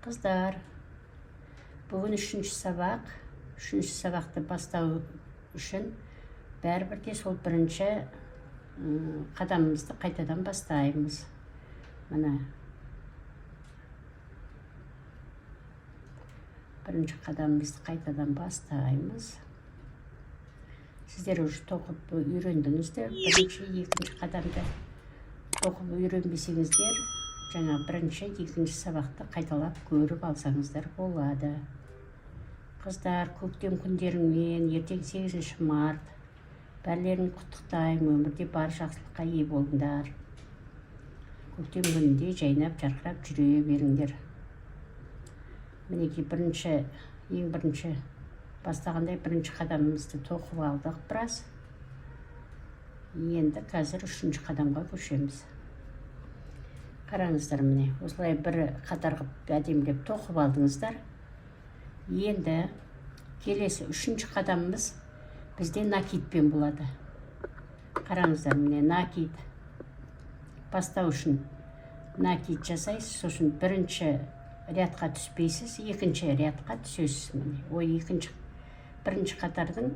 Қыздар, бүгін үшінші сабақ. Үшінші сабақты бастау үшін бәрібірде сол бірінші қадамымызды қайтадан бастаймыз. Мына бірінші қадамымызды қайтадан бастаймыз. Сіздер уже тоқып үйрендіңіздер. Бірінші, екінші қадамды тоқып үйренбесеңіздер, жаңа бірінші, екінші сабақты қайталап көріп алсаңыздар болады. Қыздар, көктем күндеріңмен, ертең 8 март. Бәрлерін құттықтаймын, өмірде бар жақсылыққа ие болыңдар. Көктем күнінде жайнап, жарқырап жүре беріңдер. Мінекей ең бірінші бастағандай бірінші қадамымызды тоқып алдық біраз. Енді қазір үшінші қадамға көшеміз. Қараңыздар, міне, осылай бір қатарға әдемілеп тоқып алдыңыздар. Енді келесі үшінші қадамымыз бізде накидпен болады. Қараңыздар, міне, накид. Бастау үшін накид жасайсыз, сосын бірінші рядқа түспейсіз, екінші рядқа түсесіз. Міне, бірінші қатардың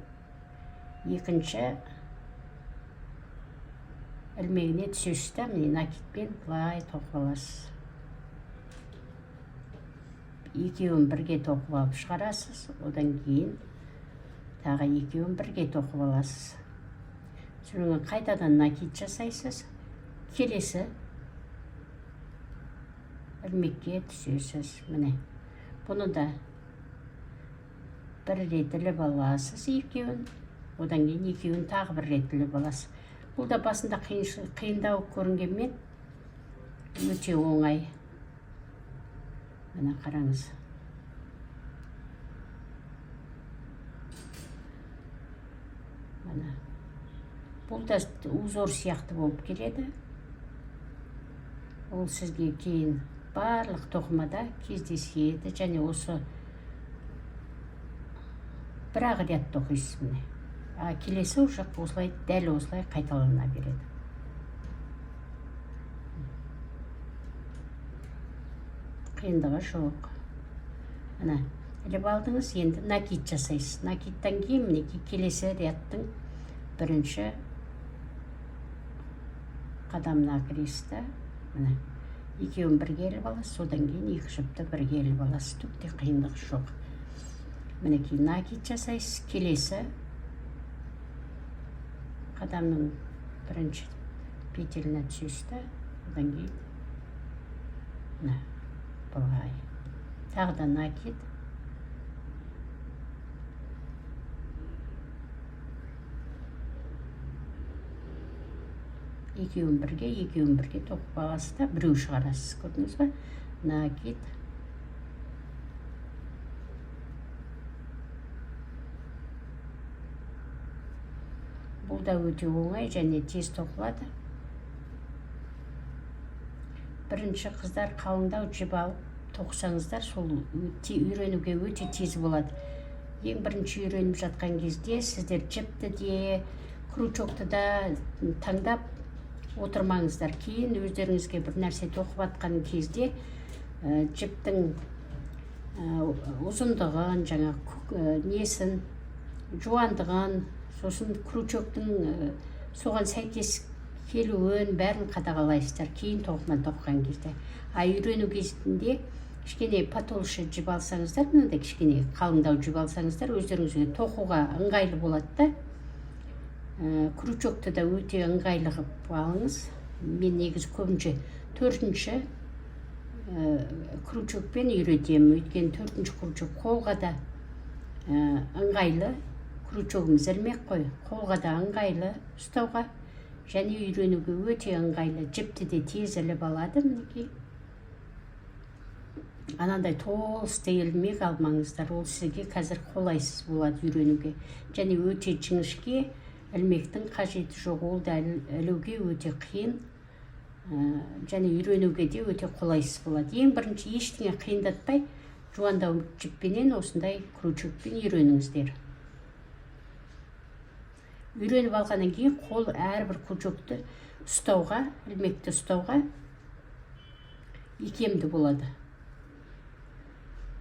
екінші ілмегіне түсесіз да, міне, накидпен былай тоқып аласыз. Екеуін бірге тоқып алып шығарасыз, одан кейін тағы екеуін бірге тоқып аласыз. Содан қайтадан накид жасайсыз, келесі ілмекке түсесіз. Міне, бұны да бір рет іліп аласыз екеуін, одан кейін екеуін тағы бір рет іліп аласыз. Бұл да басында қиындау көрінгенмен өте оңай. Міне, қараңыз. Міне. Бұл да узор сияқты болып келеді. Ол сізге кейін барлық тоқымада кездеседі, және осы бір-ақ ряд тоқисыз. Міне. Келесі уже осылай, дәл осылай қайталана береді. Қиындығы жоқ. Мына, іліп алдыңыз, енді накид жасайсыз. Накидтан кейін мінекей келесі рядтың бірінші қадамына кіресіз. Міне, екеуін бірге іліп аласыз, содан кейін екі жіпті бірге іліп аласыз. Түкте қиындық жоқ. Мінекей накид жасайсыз, келесі қадамның бірінші петеліне түсесіз, одан кейін мына былай. Тағы да накид. Екеуін бірге тоқып аласыз да, біреу шығарасыз. Көрдіңіз бе? Накид. Бұл да өте оңай және тез тоқылады. Бірінші, қыздар, қалыңдау жіп алып тоқысаңыздар, сол үйренуге өте тез болады. Ең бірінші үйреніп жатқан кезде сіздер жіпті де, крючокты да таңдап отырмаңыздар. Кейін өздеріңізге бір нәрсе тоқып атқан кезде жіптің ұзындығын, жаңа несін, жуандығын, сосын крючоктың соған сәйкес келуін бәрін қадағалайсыздар, кейін тоқыман тоққан кезде. Үйрену кезінде кішкене потолще жіп алсаңыздар, мынандай кішкене қалыңдау жіп алсаңыздар, өздеріңізге тоқуға ыңғайлы болады да. Крючокты да өте ыңғайлы қылып алыңыз. Мен негізі көбінше төртінші крючокпен үйретемін. Өйткені төртінші крючок қолға да ыңғайлы. Крючогымыз ілмек қой, қолға да ыңғайлы ұстауға, және үйренуге өте ыңғайлы. Жіпті де тез іліп алады. Мінекей. Анандай толсты ілмек алмаңыздар, ол сізге қазір қолайсыз болады үйренуге. Және өте жіңішке ілмектің қажеті жоқ, ол да ілуге өте қиын, және үйренуге де өте қолайсыз болады. Ең бірінші, ештеңе қиындатпай, жуандау жіппенен осындай крючокпен үйреніңіздер. Үйреніп алғаннан кейін қол әрбір крючокты ұстауға, ілмекті ұстауға икемді болады.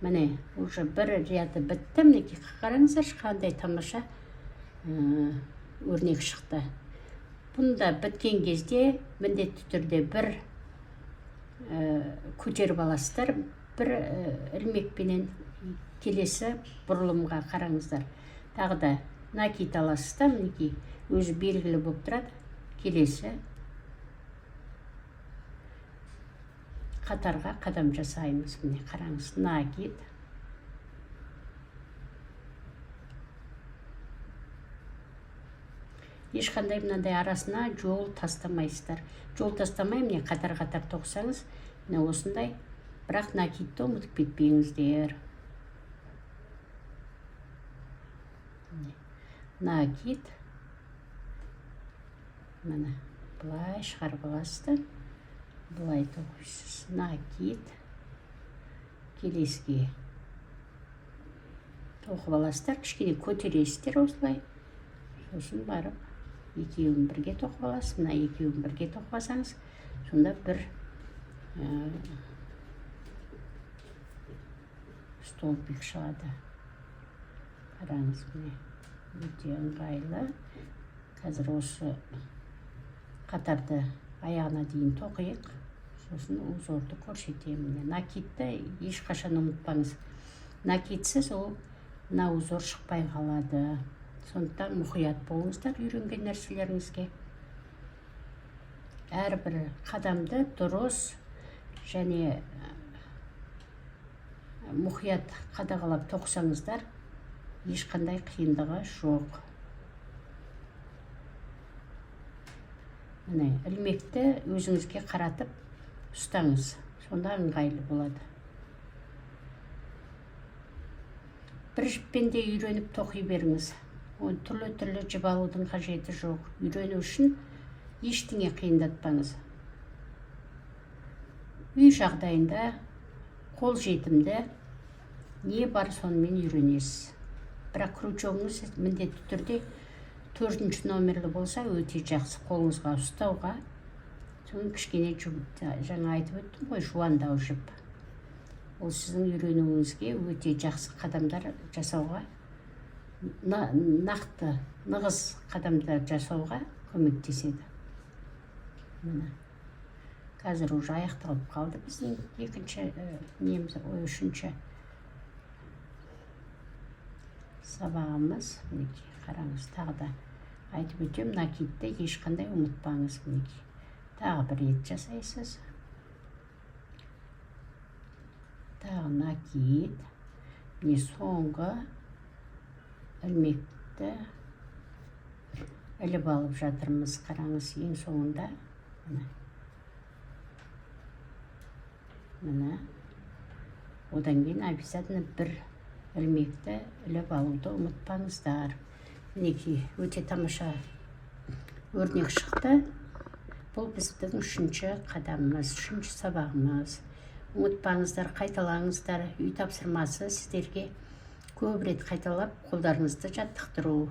Міне, уже бір ряды бітті. Мінекей қараңыздаршы, қандай тамаша өрнек шықты. Бұнда біткен кезде міндетті түрде бір көтеріп аласыздар, бір ілмекпенен келесі бұрылымға қараңыздар. Тағы да накид аласыздар, мінекей өзі белгілі болып тұрады. Келесі қатарға қадам жасаймыз. Міне қараңыз, накид. Ешқандай мынандай арасына жол тастамайсыздар. Жол тастамай, міне қатар-қатар тоқсаңыз, міне осындай, бірақ накидті ұмытып кетпеңіздер. Накид. Міне, бұлай шығарып аласыздар. Бұлай тоқисыз. Накид. Келесіге тоқып аласыздар. Кішкене көтересіздер осылай. Сосын барып, екеуін бірге тоқып аласыз. Мына екеуін бірге тоқып алсаңыз, сонда бір столбик шығады. Қараңыз, міне, өте ыңғайлы. Қазір осы қатарды аяғына дейін тоқиық. Сосын узорды көрсетемін. Накидті ешқашан ұмытпаңыз. Накидсіз ол мына узор шықпай қалады. Сондықтан мұқият болыңыздар үйренген нәрселеріңізге. Әрбір қадамды дұрыс және мұқият қадағалап тоқсаңыздар, ешқандай қиындығы жоқ. Міне, ілмекті өзіңізге қаратып ұстаңыз. Сонда ыңғайлы болады. Бір жіппен де үйреніп тоқи беріңіз. Түрлі-түрлі жіп алудың қажеті жоқ. Үйрену үшін ештеңе қиындатпаңыз. Үй жағдайында қол жетімді не бар сонымен үйренесіз. Бірақ крючогыңыз міндетті түрде 4-ші номерлі болса өте жақсы қолыңызға ұстауға. Соны кішкене жаңа айтып өттім ғой, жуандау жіп. Ол сіздің үйренуіңізге өте жақсы қадамдар жасауға, нақты, нығыз қадамдар жасауға көмектеседі. Қазір уже аяқталып қалды біздің үшінші сабағымыз. Қараңыз, тағы да айтып өтем, накидті ешқандай ұмытпаңыз. Тағы бір рет жасайсыз. Тағы накид. Міне соңғы ілмекті іліп алып жатырмыз. Қараңыз, ең соңында. Міне. Одан кейін обязательно бір ілмекті іліп алуды ұмытпаңыздар. Мінекей, өте тамаша өрнек шықты. Бұл біздің үшінші қадамымыз, үшінші сабағымыз. Ұмытпаңыздар, қайталаңыздар. Үй тапсырмасы сіздерге көп рет қайталап қолдарыңызды жаттықтыру.